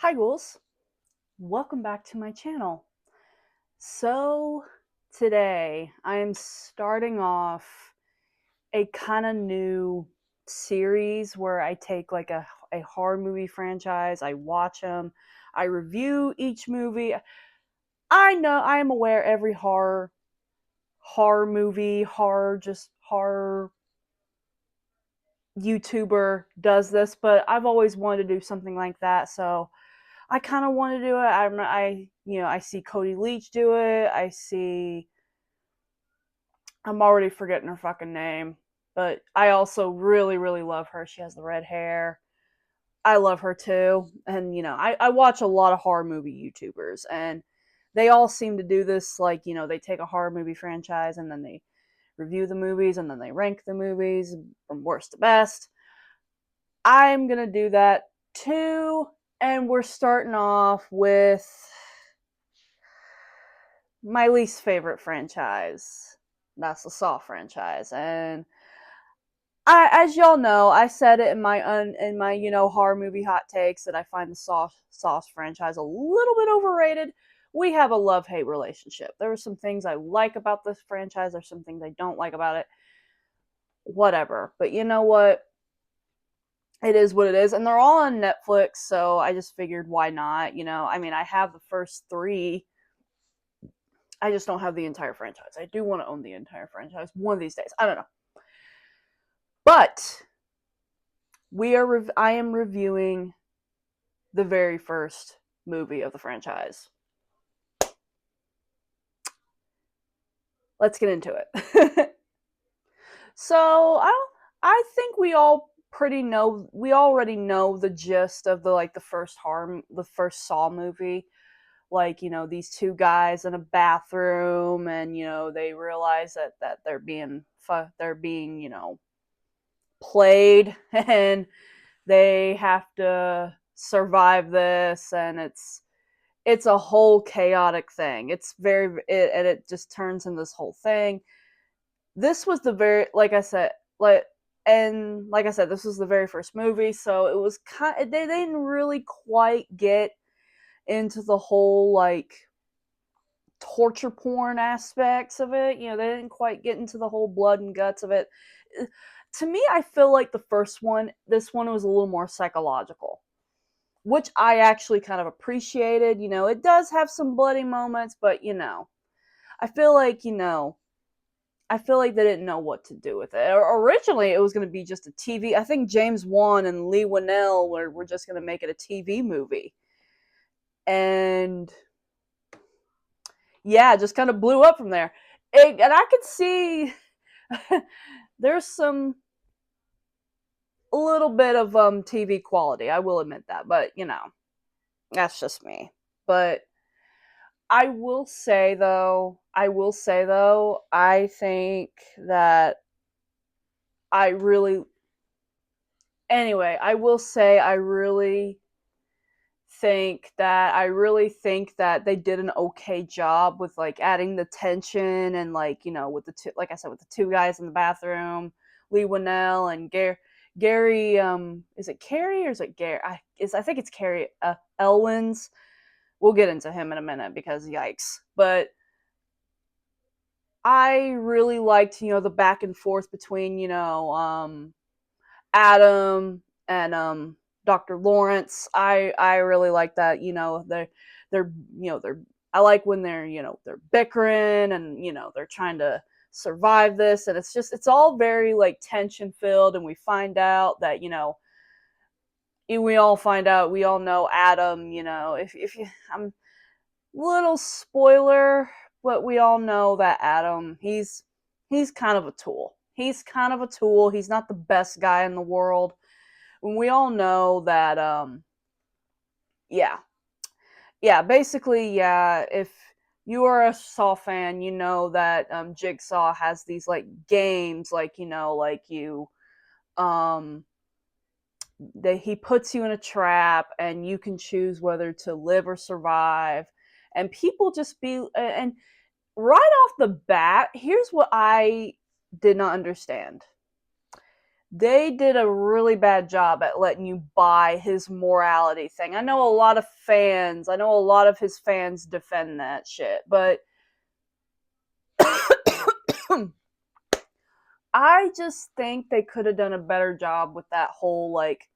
Hi ghouls, welcome back to my channel. So today I am starting off a kind of new series where I take like a horror movie franchise, I watch them, I review each movie. I know I am aware every horror movie, horror YouTuber does this, but I've always wanted to do something like that, so I kind of want to do it. I see Cody Leach do it. I'm already forgetting her fucking name, but I also really, really love her. She has the red hair. I love her too. And, I watch a lot of horror movie YouTubers, and they all seem to do this. Like, they take a horror movie franchise and then they review the movies and then they rank the movies from worst to best. I'm going to do that too. And we're starting off with my least favorite franchise. That's the Saw franchise, and as y'all know, I said it in my horror movie hot takes that I find the Saw franchise a little bit overrated. We have a love hate relationship. There are some things I like about this franchise. There's some things I don't like about it. Whatever, but you know what? It is what it is, and they're all on Netflix. So I just figured, why not? I have the first three. I just don't have the entire franchise. I do want to own the entire franchise one of these days. I don't know. But I am reviewing the very first movie of the franchise. Let's get into it. So, I think we already know the gist of the first Saw movie. Like, these two guys in a bathroom, and they realize that they're being played, and they have to survive this, and it's a whole chaotic thing. And it just turns into this whole thing. This was the very like I said like and like I said, this was the very first movie, so it was they didn't really quite get into the whole like torture porn aspects of it. They didn't quite get into the whole blood and guts of it. To me, I feel like this one was a little more psychological, which I actually kind of appreciated. It does have some bloody moments, but I feel like, they didn't know what to do with it. Originally, it was going to be just a TV. I think James Wan and Lee Winnell were just going to make it a TV movie. And yeah, just kind of blew up from there. And I could see there's some a little bit of TV quality. I will admit that, but that's just me. But I think that I really anyway, I will say I really think that they did an okay job with like adding the tension, and like, with the two, like I said, with the two guys in the bathroom, Lee Winnell and Gary, is it Carrie or is it Gary? I think it's Carrie Elwins. We'll get into him in a minute because yikes. But I really liked, the back and forth between, Adam and Dr. Lawrence. I really like that. They're I like when they're bickering, and they're trying to survive this, and it's all very like tension filled, and we find out that we all know Adam. If you I'm little spoiler, but we all know that Adam, he's kind of a tool. He's kind of a tool. He's not the best guy in the world. And we all know that yeah. Yeah, basically, yeah, if you are a Saw fan, you know that Jigsaw has these like games, like like um that he puts you in a trap, and you can choose whether to live or survive. And people just be and right off the bat, here's what I did not understand. they did a really bad job at letting you buy his morality thing. I know a lot of fans, I know a lot of his fans defend that shit, but I just think they could have done a better job with that whole like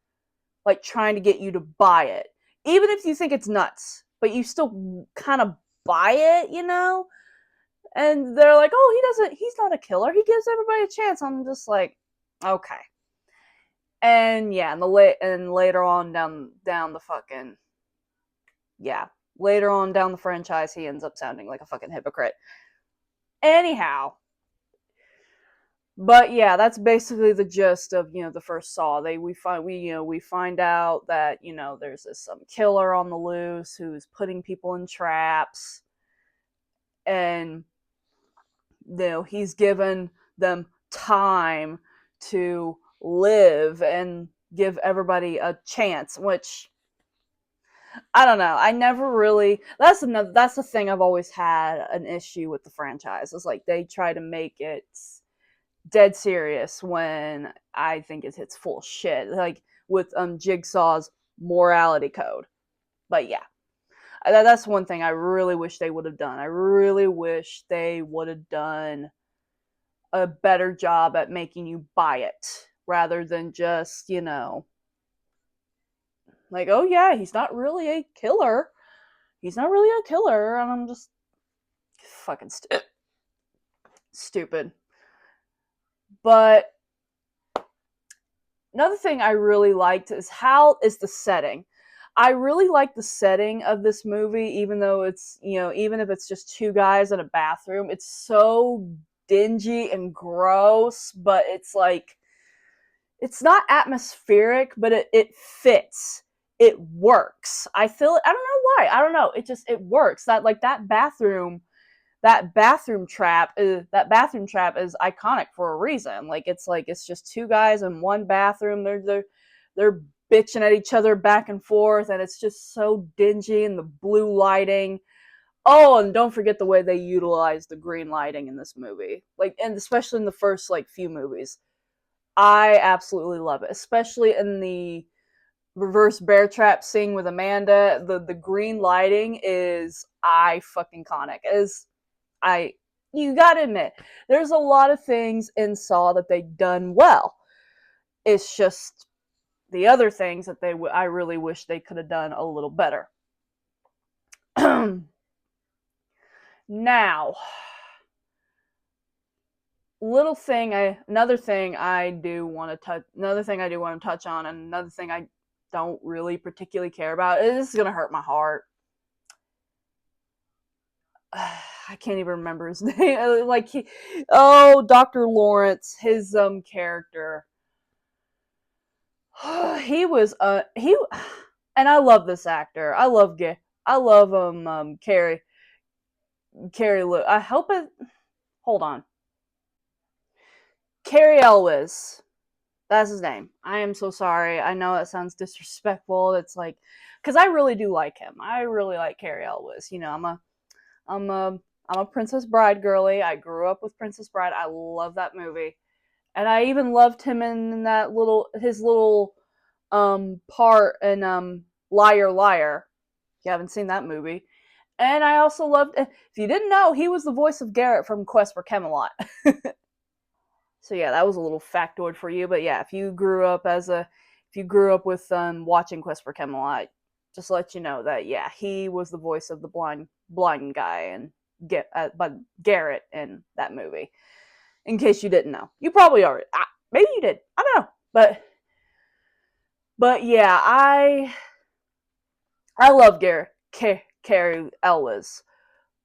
trying to get you to buy it. Even if you think it's nuts, but you still kind of buy it, you know? And they're like, "Oh, he's not a killer. He gives everybody a chance." I'm just like, "Okay." And yeah, and later on down the fucking yeah, later on down the franchise, he ends up sounding like a fucking hypocrite. Anyhow, but yeah, that's basically the gist of the first Saw. We find out that there's this some killer on the loose who's putting people in traps, and he's given them time to live and give everybody a chance, which I don't know. I never really. That's the thing I've always had an issue with the franchise. It's like they try to make it dead serious when I think it's full shit. Like with Jigsaw's morality code. But yeah, that's one thing I really wish they would have done. I really wish they would have done a better job at making you buy it rather than just like, oh yeah, he's not really a killer. He's not really a killer, and I'm just fucking stupid. But another thing I really liked is the setting. I really like the setting of this movie, even though even if it's just two guys in a bathroom, it's so dingy and gross, but it's like, it's not atmospheric, but it fits. It works. I feel it. I don't know why. I don't know. It works. That bathroom trap is iconic for a reason. It's just two guys in one bathroom. They're bitching at each other back and forth, and it's just so dingy, and the blue lighting. Oh, and don't forget the way they utilize the green lighting in this movie. And especially in the first few movies. I absolutely love it, especially in the reverse bear trap scene with Amanda. The green lighting is I fucking conic. I You gotta admit, there's a lot of things in Saw that they done well. It's just the other things that I really wish they could have done a little better. Now, another thing I do want to touch on, and another thing I don't really particularly care about. This is gonna hurt my heart. I can't even remember his name. Dr. Lawrence, his character. He was he, and I love this actor. I love Carrie Lou. I hope it. Hold on, Carrie Elwes. That's his name. I am so sorry. I know that sounds disrespectful. It's like, because I really do like him. I really like Carrie Elwes. I'm a, I'm a Princess Bride girly. I grew up with Princess Bride. I love that movie, and I even loved him in his little part in Liar Liar. If you haven't seen that movie. And I also loved, if you didn't know, he was the voice of Garrett from Quest for Camelot. So yeah, that was a little factoid for you. But yeah, if you grew up with watching Quest for Camelot, just to let you know that yeah, he was the voice of the blind guy and but Garrett in that movie. In case you didn't know, you probably already maybe you did. I don't know, but yeah, I love Carrie Elwes,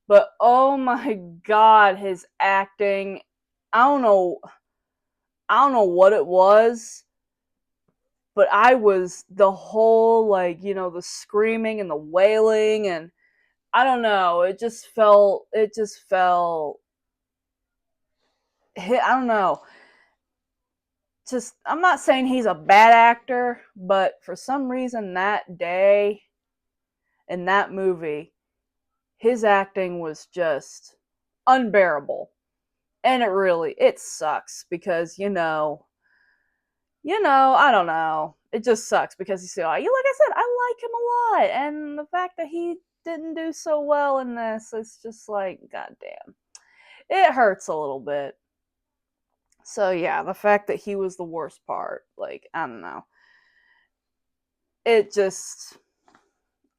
but oh my god, his acting. I don't know. I don't know what it was, but I was the whole the screaming and the wailing, and I don't know. It just felt. I don't know. Just I'm not saying he's a bad actor, but for some reason that day in that movie, his acting was just unbearable. And it sucks because I don't know. It just sucks because like I said, I like him a lot, and the fact that he didn't do so well in this, it's just like, goddamn, it hurts a little bit. So yeah, the fact that he was the worst part, like, I don't know, it just,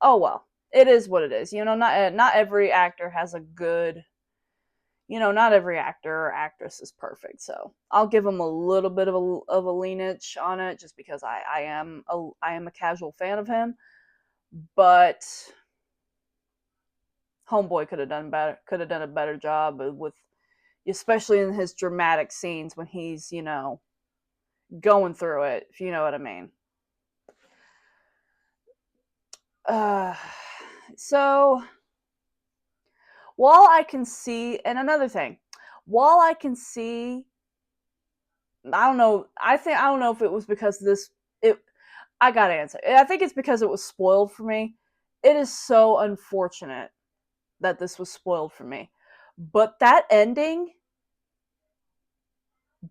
oh well, it is what it is. Not every actor has a good, not every actor or actress is perfect. So I'll give them a little bit of a leanage on it, just because I am a casual fan of him. But Homeboy could have done better. Could have done a better job with, especially in his dramatic scenes when he's going through it. If you know what I mean. Uh, so while I can see, and another thing, while I can see, I don't know. I don't know if it was because this. It. I gotta answer. I think it's because it was spoiled for me. It is so unfortunate that this was spoiled for me, but that ending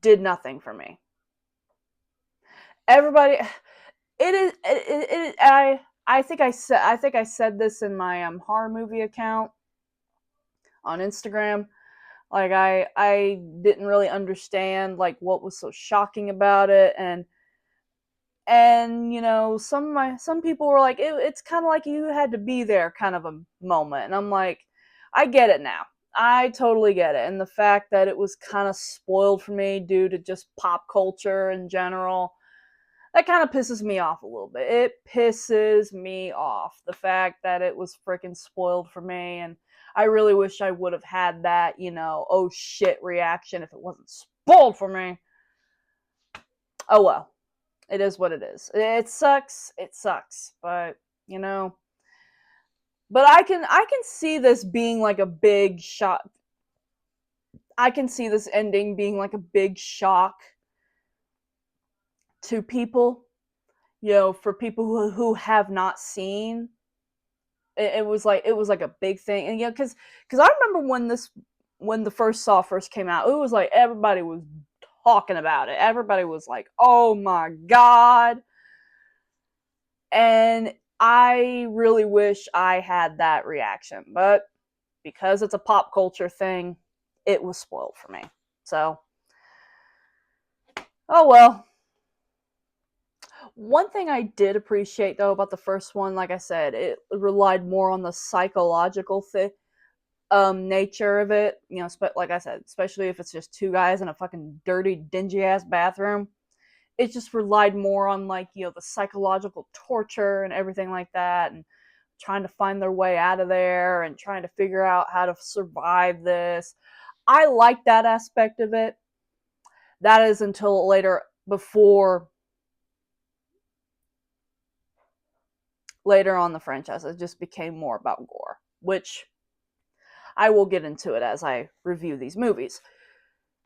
did nothing for me. Everybody, it is. I think I said this in my horror movie account on Instagram. Like I didn't really understand like what was so shocking about it, and some people were like it's kind of like you had to be there kind of a moment, and I'm like, I get it now. I totally get it. And the fact that it was kind of spoiled for me due to just pop culture in general, that kind of pisses me off a little bit. It pisses me off, the fact that it was freaking spoiled for me. And I really wish I would have had that, oh shit reaction if it wasn't spoiled for me. Oh well, it is what it is. It sucks. It sucks. But you know, but I can see this being like a big shock. I can see this ending being like a big shock to people. For people who have not seen it was like a big thing. And because I remember when the first Saw first came out, it was like everybody was talking about it. Everybody was like, oh my god. And I really wish I had that reaction, but because it's a pop culture thing, it was spoiled for me. So, oh well. One thing I did appreciate though about the first one, like I said, it relied more on the psychological nature of it. Like I said, especially if it's just two guys in a fucking dirty, dingy ass bathroom. It just relied more on like the psychological torture and everything like that, and trying to find their way out of there and trying to figure out how to survive this. I like that aspect of it. That is until later on the franchise, it just became more about gore, which I will get into it as I review these movies.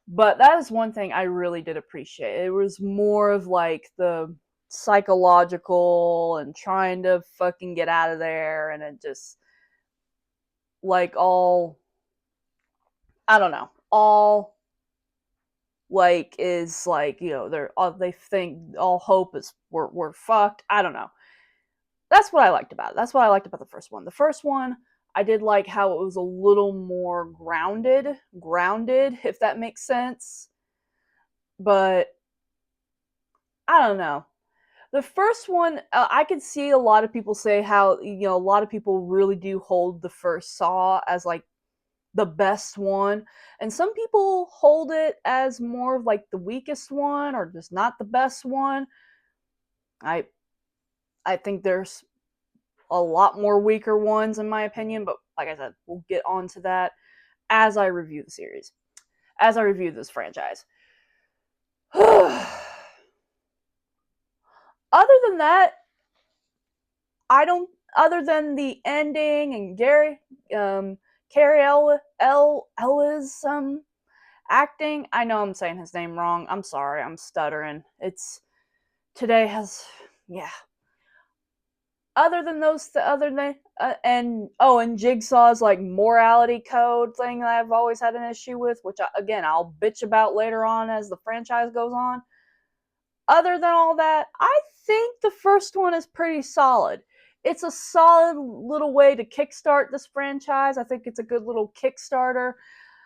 But that is one thing I really did appreciate. It was more of like the psychological and trying to fucking get out of there, and it just like all, I don't know, all like is like they think all hope is we're fucked. I don't know. That's what I liked about it. That's what I liked about the first one. The first one, I did like how it was a little more grounded, if that makes sense. But I don't know. The first one, I could see a lot of people say how a lot of people really do hold the first Saw as like the best one, and some people hold it as more of like the weakest one or just not the best one. I I think there's a lot more weaker ones in my opinion, but like I said, we'll get on to that as I review the series, as I review this franchise. Other than that, I don't. Other than the ending and Cary Elwes acting. I know I'm saying his name wrong. I'm sorry. I'm stuttering. It's today has yeah. Other than and Jigsaw's like morality code thing that I've always had an issue with, which again I'll bitch about later on as the franchise goes on. other than all that, I think the first one is pretty solid. It's a solid little way to kickstart this franchise. I think it's a good little Kickstarter.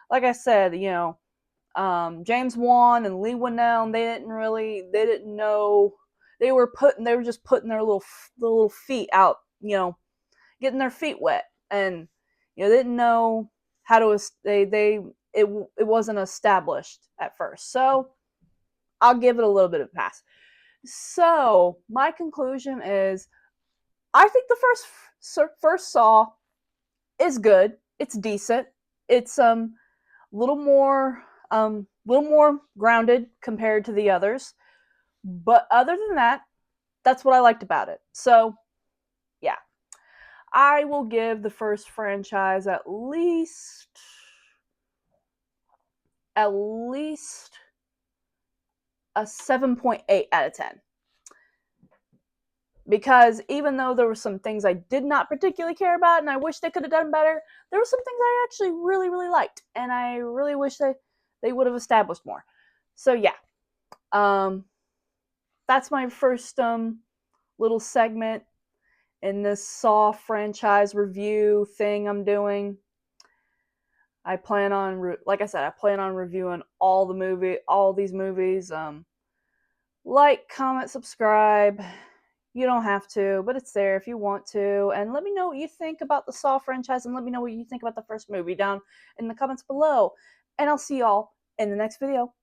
Like I said, James Wan and Lee Winnell, they didn't know, they were just putting their little feet out, getting their feet wet, and they didn't know how to, it wasn't established at first. So I'll give it a little bit of a pass. So my conclusion is, I think the first Saw is good. It's decent. It's little more grounded compared to the others. But other than that, that's what I liked about it. So yeah, I will give the first franchise at least a 7.8 out of 10. Because even though there were some things I did not particularly care about and I wish they could have done better, there were some things I actually really, really liked, and I really wish they would have established more. So yeah, that's my first little segment in this Saw franchise review thing I'm doing. I plan on, like I said, I plan on reviewing all these movies. Like, comment, subscribe. You don't have to, but it's there if you want to. And let me know what you think about the Saw franchise, and let me know what you think about the first movie down in the comments below. And I'll see y'all in the next video.